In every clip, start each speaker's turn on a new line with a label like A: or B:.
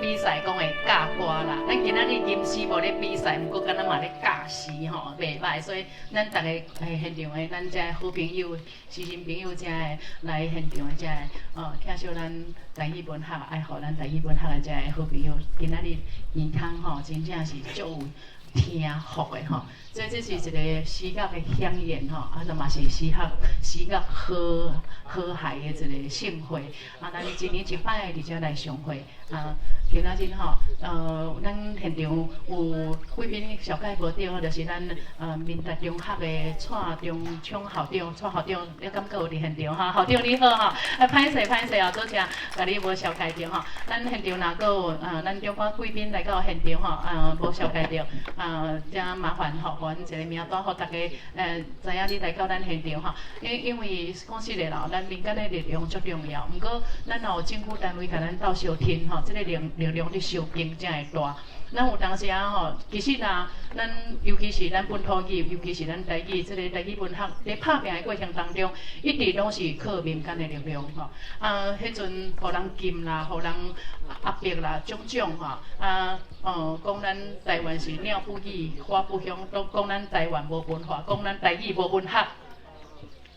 A: 比赛讲会教歌啦。咱今仔日吟诗无咧比赛，毋过敢若嘛咧教诗吼，袂歹。所以咱逐个现场的咱遮好朋友、师生朋友遮的来现场的遮的听小咱台语文学，爱互咱台语文学的遮的好朋友，今仔日耳康吼，真正是足有听福的吼。所以这是一个诗乐的响应吼，就嘛是诗乐好海的一个盛会。咱一年一摆伫遮来相会今仔日吼，咱现场有贵宾小介无对，就是咱明达中学的蔡中校长，蔡校长，你感觉有伫现场哈？校长你好哈，歹势哦，多谢，甲你无小介着吼。咱现场若个有咱中国贵宾来到现场吼，无小介着真麻烦吼，互阮一个名单，互大家知影你来到咱现场吼。因为讲实在啦，咱民间的力量足重要，毋过咱若有政府单位甲咱斗相挺吼，这个力量的收兵才会大。咱有当时吼，其实咱尤其是咱本土语，尤其是咱台语，这个台语文学在拍拼的过程当中，一直拢是靠民间的力量吼。迄阵互人禁啦，互人压迫啦，种种吼。讲咱台湾是鸟不语，花不香，都讲咱台湾无文化，讲咱台语无文学，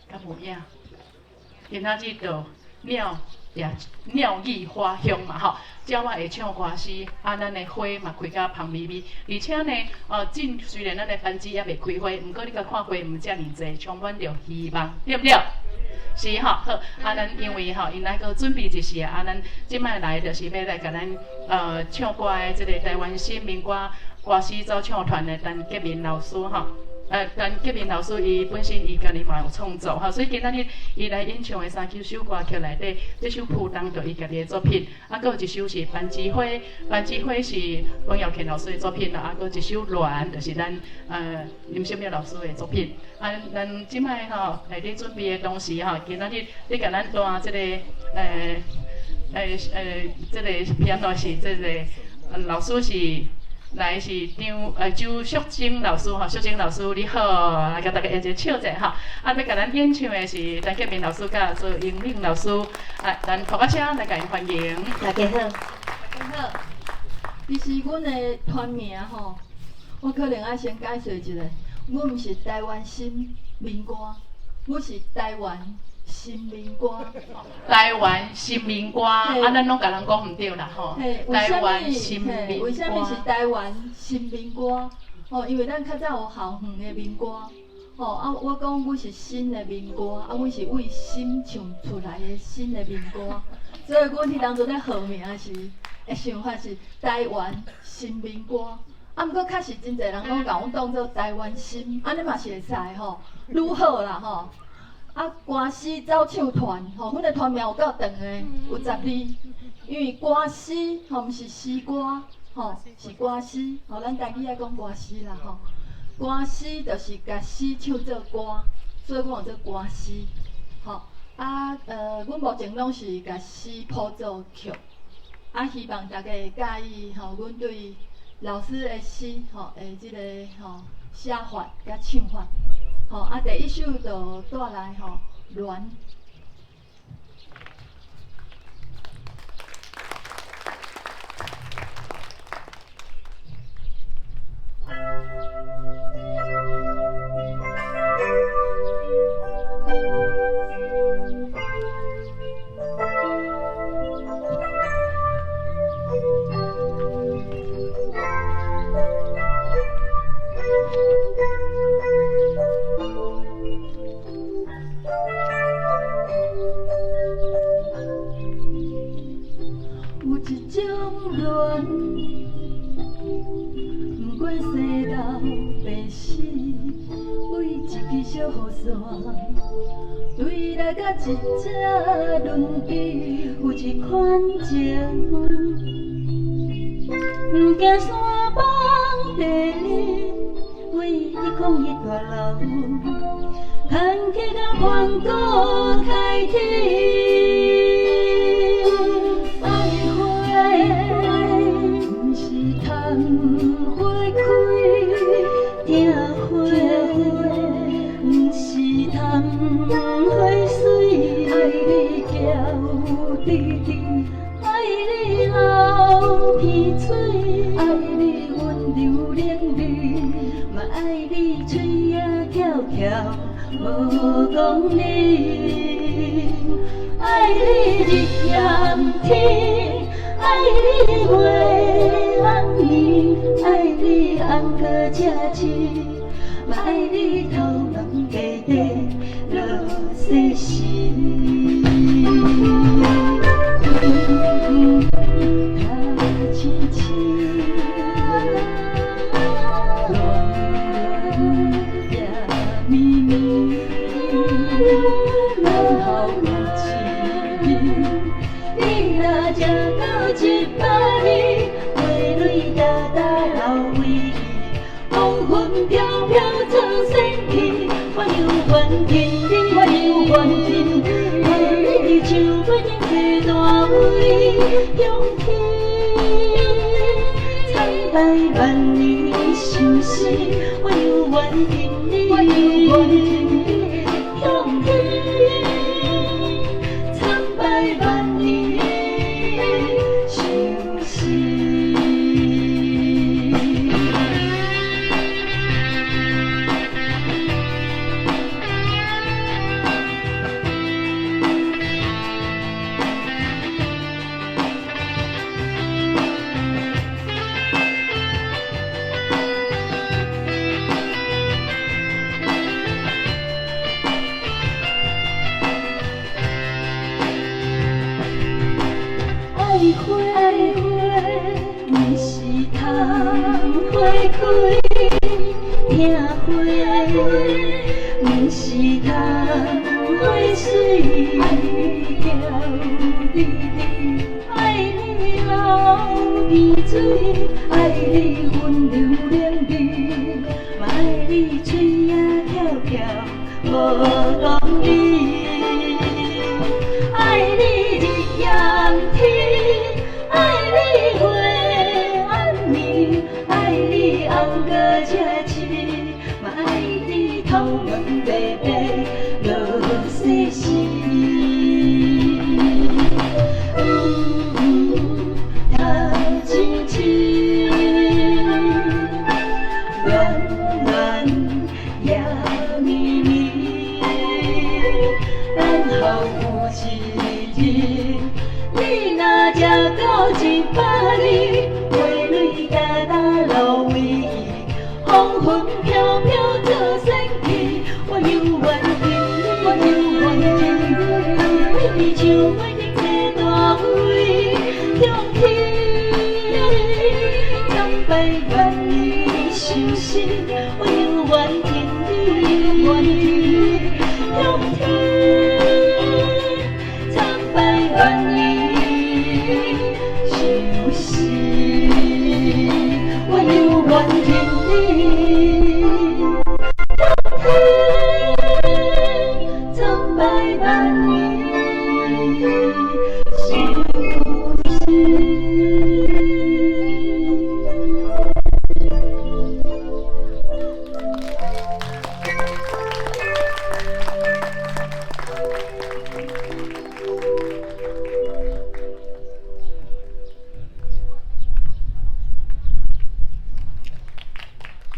A: 敢有影？今仔日就鸟语花香嘛吼。鸟仔会唱歌诗，咱的花嘛开甲香咪咪，而且呢，真虽然咱的番薯还未开花，毋过你甲看花毋遮尔济，充满着希望，对不对？是吼，好，咱因为吼，因来个准备一时咱即摆来就是要来甲咱唱歌的即个台湾新民歌歌诗组唱团的陈杰明老师吼。陈杰明老师伊本身伊家己嘛有创作吼，所以今仔日伊来演唱的3首歌曲内底，这首《浦东》就伊家己的作品，还有一首是《班枝花》，班枝花是黄耀乾老师的作品啦，还有一首《恋》就是咱林小苗老师的作品。咱即摆吼内底准备的同时吼，今仔日你甲咱弹这个这个片段是这个老师是。来是周淑珍老师吼，淑珍老师你好，来甲大家一个笑者吼。要甲咱演唱的是陈杰明老师甲做英敏老师，咱拖个车来甲因欢迎。
B: 大家好，
C: 大家好。其实阮的团名吼，我可能要先解释一下，阮毋是台湾新民歌，阮是台湾新民歌。
A: 台湾新民歌，咱拢甲人讲毋对啦吼。台湾新民歌。
C: 为什么是台湾新民歌？因为咱较早有校园的民歌，我讲阮是新的民歌，阮是为心唱出来的新的民歌，所以阮迄当阵咧号名是，想法是台湾新民歌。毋过确实真侪人拢甲阮当做台湾新，安尼嘛是会使吼，愈好啦吼。歌诗走唱团，阮的团名有够长的，有10字，因为歌诗毋是诗歌，是歌诗，咱家己爱讲歌诗啦歌诗就是甲诗唱做歌，所以阮有做歌诗，阮目前拢是甲诗谱做曲，希望大家会介意阮对老师的诗的即个写法甲唱法。第一首就带来恋。有一种恋，不管西到白死，为一支小雨伞，对来甲一只轮椅，有一款情，不惊山崩地裂，为伊讲迄大楼，牵起到关谷开天。花水爱你娇滴滴，爱你好。
B: 鼻水，爱你温柔冷绿，嘛爱你嘴仔翘翘无讲理，爱你日炎天，爱你月红年，爱你红过赤青，嘛爱你头毛白白落细丝。万年相思，我犹愿听你向天，苍白万年相思。阮是窗花水，爱你流鼻水，爱你温柔冷绿，嘛爱你嘴仔翘翘无讲理，爱你日炎天，爱你月暗暝，爱你红过赤青，嘛爱你头毛白白落细丝。谈情情，暖暖也绵绵，等候有一日，你若吃到100年，花蕊哒哒落尾去，风云飘飘做仙气，我犹原听你唱我的这大位向天，苍白万年相思，我犹原听你向天，苍白万年相思，我犹原听你向天，苍白万年相思。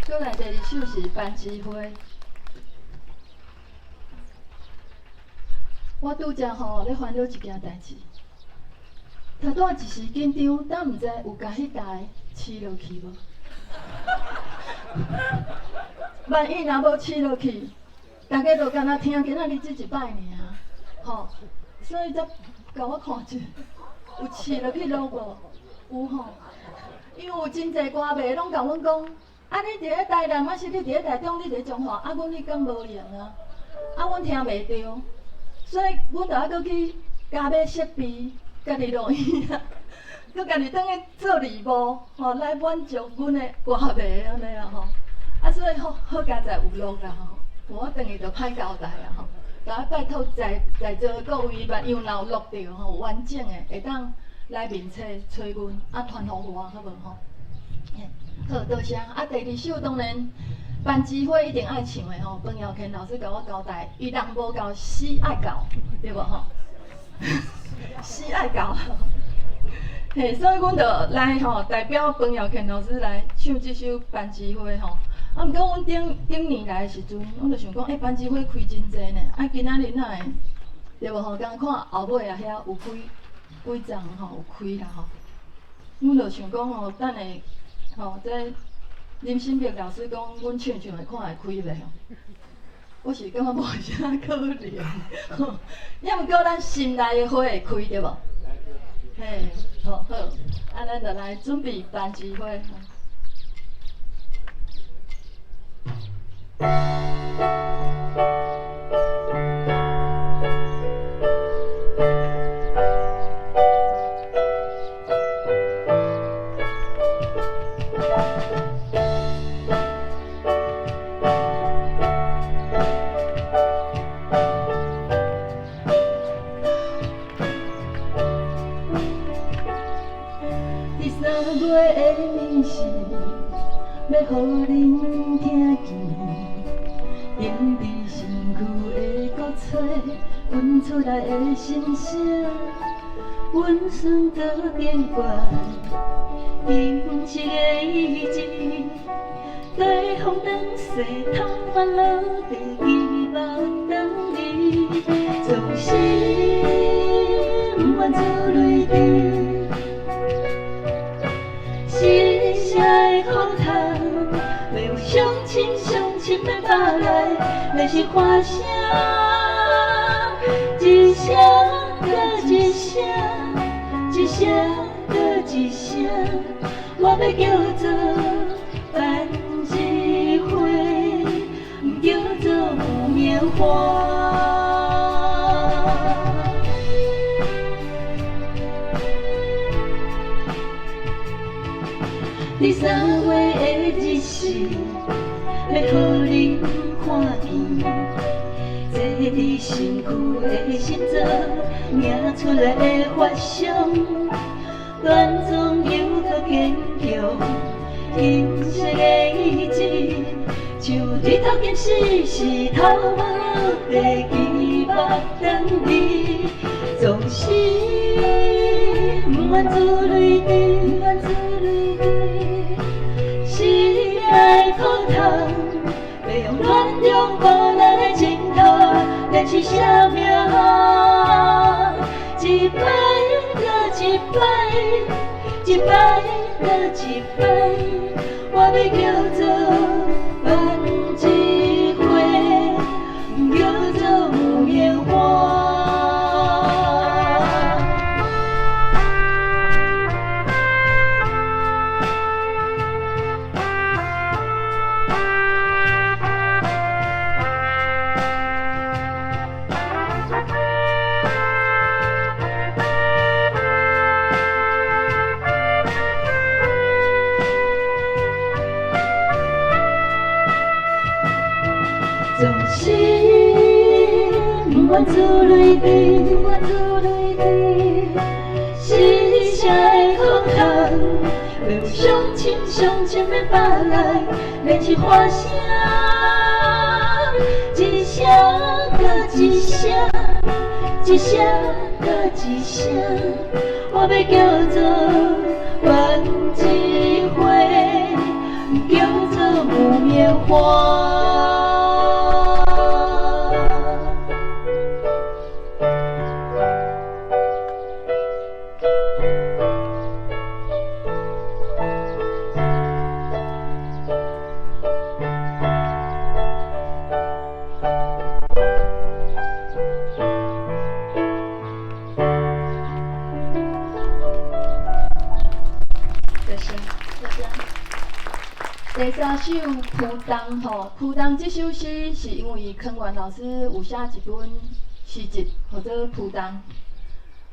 C: 再来第二首是《班之花》。我拄则吼咧烦恼一件代志，头拄一时紧张，但毋知有甲迄台试落去无？万一若无试落去，大家就敢若听今仔日即一摆尔，吼，所以才甲我看者，有试落去落无？有吼，因为有真侪歌迷拢甲阮讲。啊！你伫咧台南，还是你伫咧台中？你伫咧中华？啊，阮迄间无灵啊！啊，阮听袂着，所以阮就还佫去加买设备，家己录音啊，佫家己转去做字幕，吼，来满足阮的歌迷安尼啊吼。啊，所以好佳在有录啦吼，我等于就歹交代啊吼，就要拜托在座的各位，万一若有录着吼，完整的会当来面找阮，啊传互我好无吼？好，多谢。啊，第二首当然，班之花一定爱唱的吼。彭耀乾老师甲我交代，伊人无够，诗爱够，对无吼？诗爱够。嘿，所以阮就来吼，代表彭耀乾老师来唱这首《班机花》吼。啊，毋过阮顶年来的时阵，阮就想讲，班机花开真济呢。啊，今仔日哪会对无吼？刚看后尾啊，遐有几丛吼有开啦吼。阮就想讲吼，等下吼，这林新碧老师讲，阮唱的看会开袂吼。我是感觉无啥可能，也毋过咱心内的花会开对无？嘿，好，啊，咱就来准备班机花。要互恁听见，因伫身躯的鼓吹，阮出来的心声，阮算到变怪，因一个意志，对风灯西头烦恼地期望等你，总是不愿自泪滴。是谁的苦痛？要相亲要返来，要是花声，一声搁一声，一声搁一声，我要叫做班机花，不叫做木棉花。第三月的日时，要互恁看见，坐伫身躯的心脏，命出来的发伤，乱总犹搁坚强，因这个意志，像日头金丝，是头毛地期望等你，总是不愿自泪滴，爱苦痛，要用乱用无咱的情头，咱是啥命？一摆搁一摆，一摆搁一摆，我要叫做班机花，不叫做木棉花。总是不愿自泪滴，是谁的苦痛？要相亲要返来，连一花声，一声搁一声，一声搁一声，我要叫做班机花，不叫做木棉花。第三首《浮动》吼，《浮动》这首诗是因为康源老师有写一本诗集，叫做《浮动》。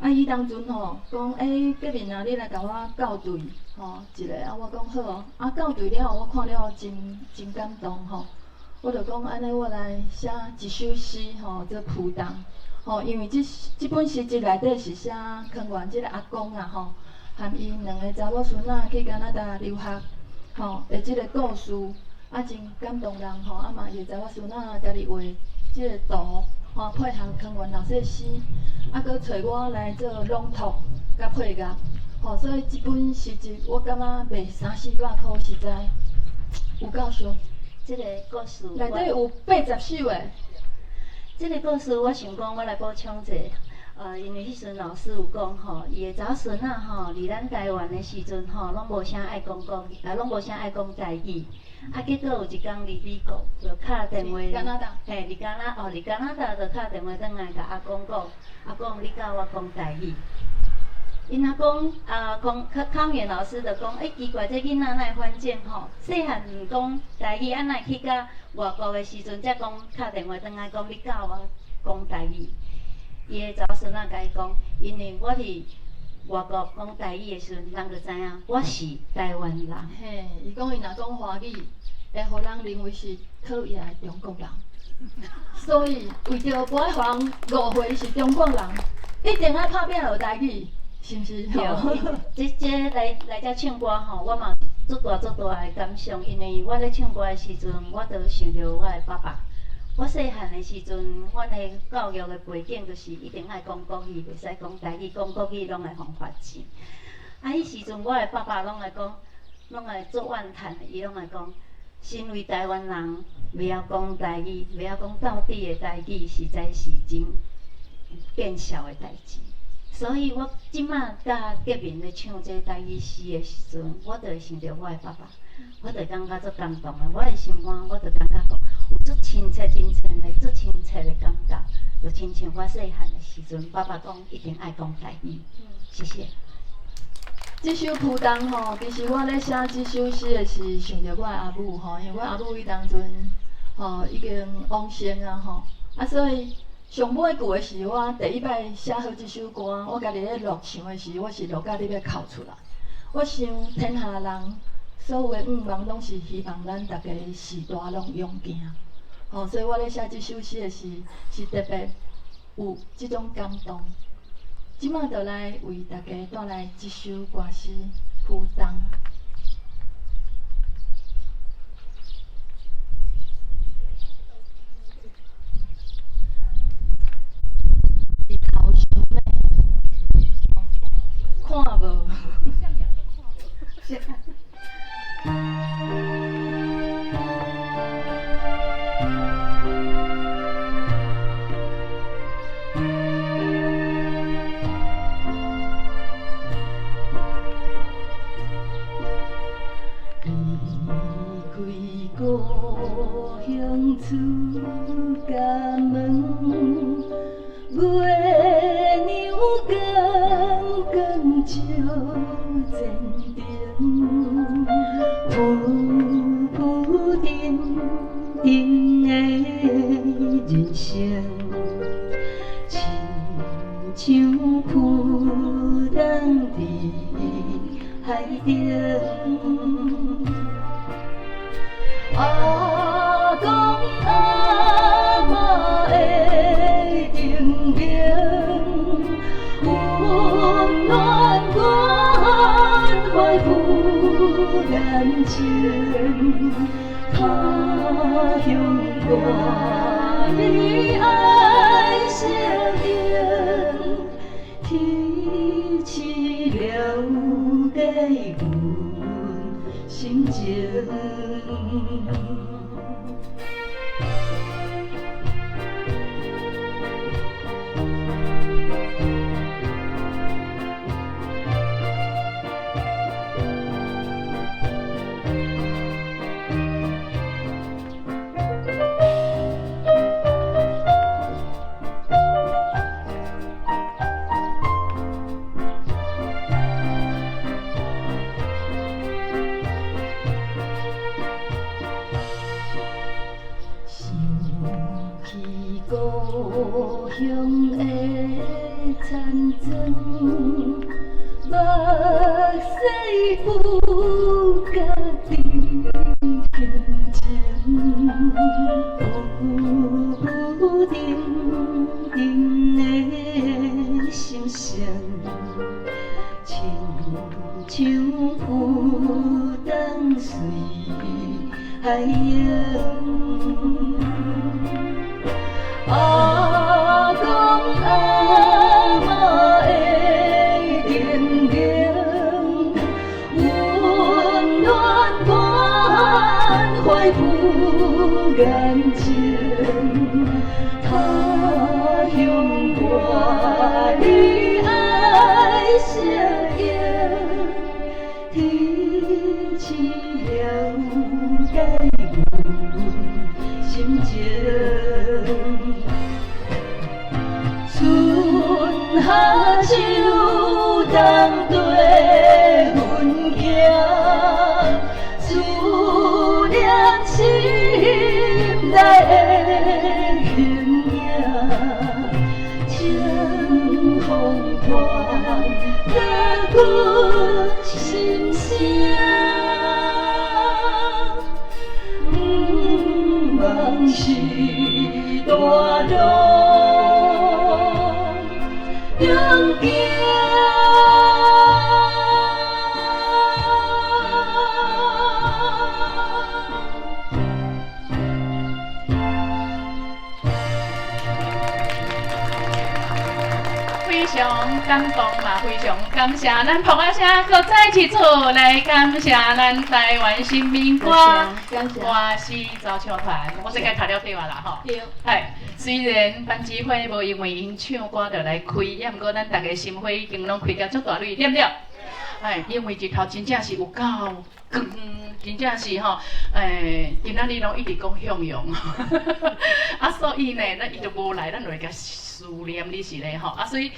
C: 啊，伊当阵吼讲，隔壁啊，你来甲我校对吼一个，啊，我讲好哦。啊，校对了后，我看了真感动吼。我就讲安尼，我来写一首诗吼，做《浮动》吼，因为这本诗集内底是写康源这个阿公啊吼，含因两个查某孙仔去加拿大留学。吼，的即个故事啊，真感动人吼，啊嘛是查某孙仔家己画即个图，吼配合康源老师的诗，啊，搁找我来做朗读甲配乐，吼，所以即本诗集我感觉卖300-400块，实在有够俗。
B: 这个故事
C: 内底有80首诶。
B: 这个故事我想讲，我来补充者。因为迄阵老师有讲吼，伊的查孙仔吼，伫咱台湾的时阵吼，拢无啥爱讲国语，拢无啥爱讲台语。结果有一天伫美国，就敲电话，
C: 加拿大，
B: 嘿，伫加拿大就敲电话转来甲阿公讲，阿公你教我讲台语。因阿公考验老师就讲，奇怪，这囡仔哪会犯贱吼？细汉毋讲台语，哪会去到外国的时阵才讲敲电话转来讲，你教我讲台语。伊的查孙仔甲伊讲，因为我伫外国讲台语的时阵，人就知影我是台湾人。
C: 嘿，伊讲伊若讲华语，会互人认为是讨厌的中国人。所以为着无爱互人误会伊是中国人，一定爱拍拼学台语，是毋是？
B: 这来遮唱歌吼，我嘛足大的感想，因为我咧唱歌的时阵，我就想着我的爸爸。我细汉的时阵，阮的教育的背景就是一定爱讲国语，袂使讲台语，讲国语拢会互罚钱。迄时阵我的爸爸拢会讲，拢会做怨叹，伊拢会讲，身为台湾人，袂晓讲台语，袂晓讲到底的台语，实在是真见笑的代志。所以我即马甲革命咧唱这台语诗的时阵，我就会想着我的爸爸，我就感觉足感动的。我的心肝，我就感觉讲。有足亲切、真诚的、足亲切的感觉，就亲像我细汉的时阵，爸爸讲一定爱讲台语。谢谢。
C: 这首《浦东》吼，其实我咧写这首诗的是想着我的阿母吼，因为我阿母伊当阵吼已经往生啊吼，所以上尾句的是我第一摆写好这首歌，我家己咧录唱的时，我是录到你要哭出来。我想天下人。所有的愿望拢是希望咱大家时代拢勇行，所以我咧写这首诗的时，是特别有这种感动。即马就来为大家带来这首歌诗《浦东》。日头伤美，看无。故乡出家门，月娘光光照前庭，浮沉沉的人生，亲像浮浪在海中。阿公阿嬷的情景，温暖关怀赴人情。他乡外的爱声音，提起了解阮心情。故乡的残存，目屎不家己心情，浮沉沉的心声，亲像浮动随海洋。阿公阿嬷的情景，
B: 赴眼前，他乡歌你爱声音，天星了解阮心情。春夏秋冬对阮行，思念心内的形影，清风伴着阮心声，望是大路。中行。
A: 非常感动嘛，非常感谢咱彭阿声，搁再一次来感谢咱台湾新民歌
C: 感谢
A: 歌诗招唱团，我是该读了对话啦吼。
C: 对。
A: 哎，虽然班指挥无因为因唱歌就来开，也毋过咱大家心花已经拢开到足大蕊，对不对？哎，因为日头真正是有够光，真正是吼，今仔日拢一直讲向阳，啊，所以呢，咱伊就无来，咱就会甲思念你是咧吼，啊，所以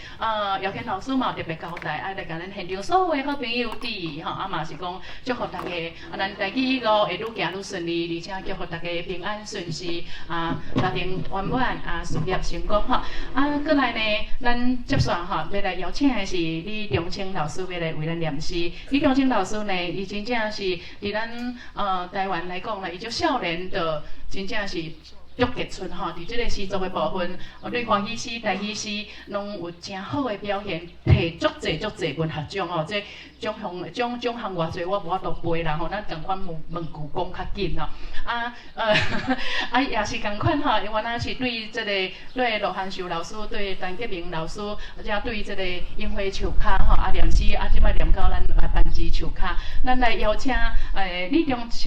A: 姚谦老师嘛特别交代，来甲咱现场所有的好朋友伫吼，啊嘛是讲祝福大家，咱台语路会愈行愈顺利，而且祝福大家平安顺遂，家庭圆满，事业成功吼，过来呢，咱接续吼，要来邀请的是李中清老师，要来为咱念诗。李中清老师呢，伊真正是伫咱台湾来讲呢，伊就少年的真正是。足杰出吼，伫即个诗作的部分，对欢喜诗、台语诗，拢有真好的表现，摕足侪文学奖吼，即奖项偌侪，我无法度背啦吼，咱共款问句讲较紧吼，也是共款吼，原来是对即个对罗汉秀老师、对陈吉明老师，或者对即个樱花树骹吼，念诗即摆念到咱班级树骹，咱来邀请李中清